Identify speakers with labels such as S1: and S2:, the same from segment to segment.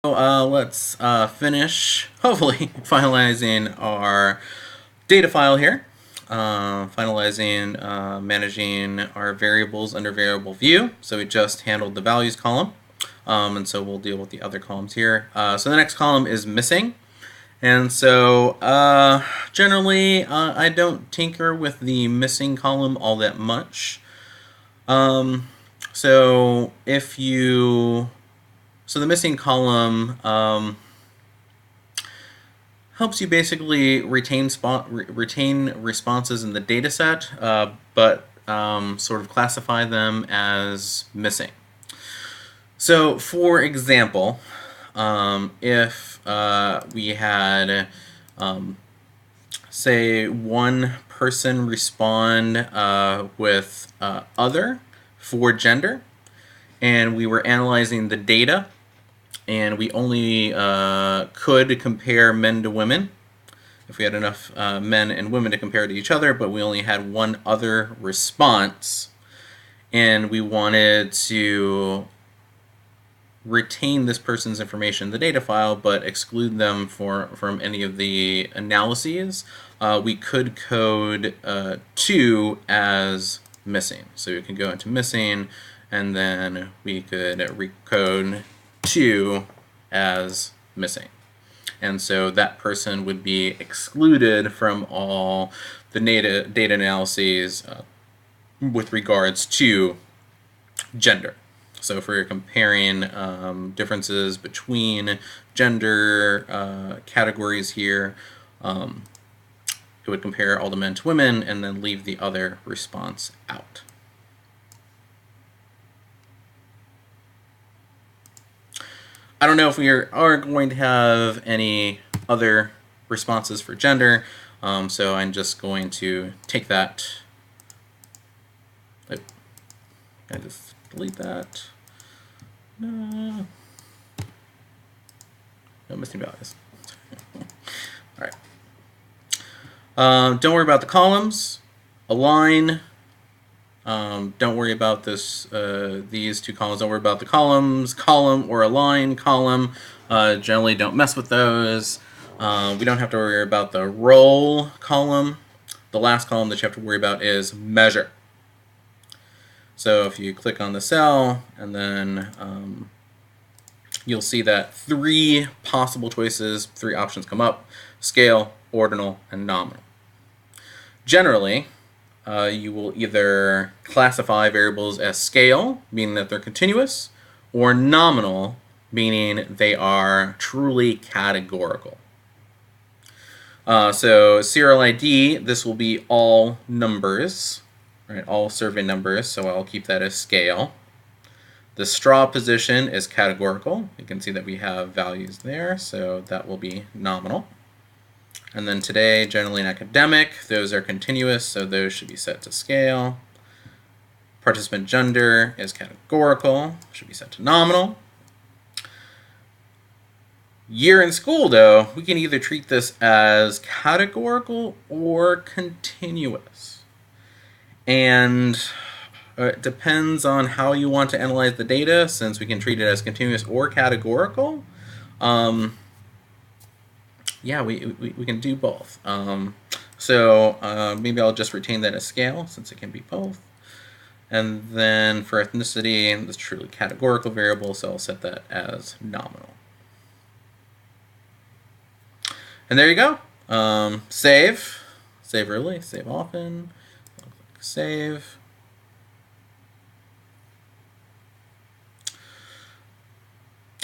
S1: Let's finish, hopefully, finalizing our data file here. Finalizing managing our variables under variable view. So we just handled the values column. And so we'll deal with the other columns here. So the next column is missing. And so generally, I don't tinker with the missing column all that much. So if you so the missing column helps you basically retain responses in the data set, but sort of classify them as missing. So, for example, if we had, say, one person respond with other for gender, and we were analyzing the data, and we only could compare men to women if we had enough men and women to compare to each other, but we only had one other response, and we wanted to retain this person's information in the data file but exclude them from any of the analyses, we could code 2 as missing. So we can go into missing, and then we could recode 2 as missing. And so that person would be excluded from all the data analyses with regards to gender. So if we're comparing differences between gender categories here, it would compare all the men to women and then leave the other response out. I don't know if we are going to have any other responses for gender, so I'm just going to take that. I just delete that. No missing values. All right. Don't worry about the columns. Align. Don't worry about this. These two columns. Don't worry about the columns. Column or align column. Generally, don't mess with those. We don't have to worry about the roll column. The last column that you have to worry about is measure. So if you click on the cell, and then you'll see that 3 possible choices, 3 options come up: scale, ordinal, and nominal. Generally, you will either classify variables as scale, meaning that they're continuous, or nominal, meaning they are truly categorical. So serial ID, this will be all numbers, right? All survey numbers, so I'll keep that as scale. The straw position is categorical. You can see that we have values there, so that will be nominal. And then today, generally and academic, those are continuous, so those should be set to scale. Participant gender is categorical, should be set to nominal. Year in school, though, we can either treat this as categorical or continuous. And it depends on how you want to analyze the data, since we can treat it as continuous or categorical. Yeah, we can do both. So maybe I'll just retain that as scale, since it can be both. And then for ethnicity, this is truly categorical variable, so I'll set that as nominal. And there you go. Save. Save early, save often. Save.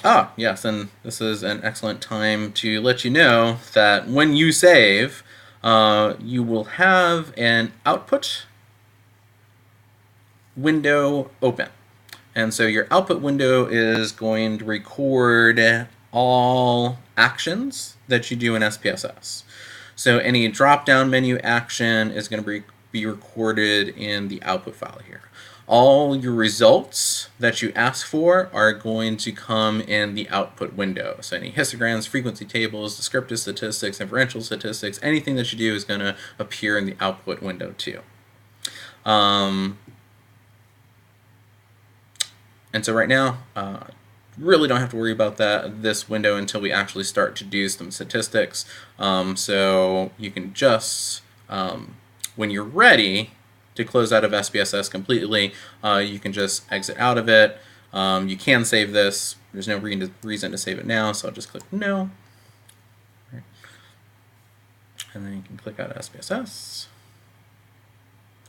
S1: Ah, yes, and this is an excellent time to let you know that when you save, you will have an output window open. And so your output window is going to record all actions that you do in SPSS. So any drop-down menu action is going to be recorded in the output file here. All your results that you ask for are going to come in the output window. So any histograms, frequency tables, descriptive statistics, inferential statistics, anything that you do is going to appear in the output window too. And so right now, really don't have to worry about this window until we actually start to do some statistics. So you can just, when you're ready to close out of SPSS completely, you can just exit out of it. You can save this. There's no reason to save it now, so I'll just click no. And then you can click out of SPSS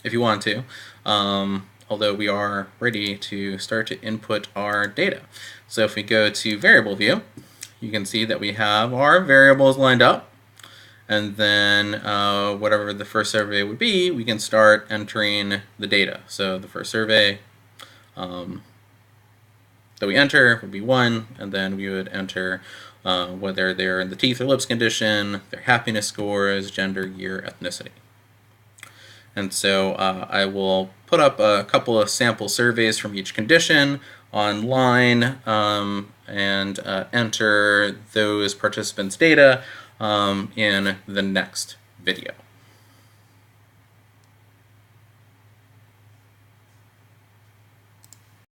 S1: if you want to, although we are ready to start to input our data. So if we go to variable view, you can see that we have our variables lined up, and then whatever the first survey would be, we can start entering the data. So the first survey that we enter would be 1, and then we would enter whether they're in the teeth or lips condition, their happiness scores, gender, year, ethnicity. And so I will put up a couple of sample surveys from each condition online and enter those participants' data in the next video.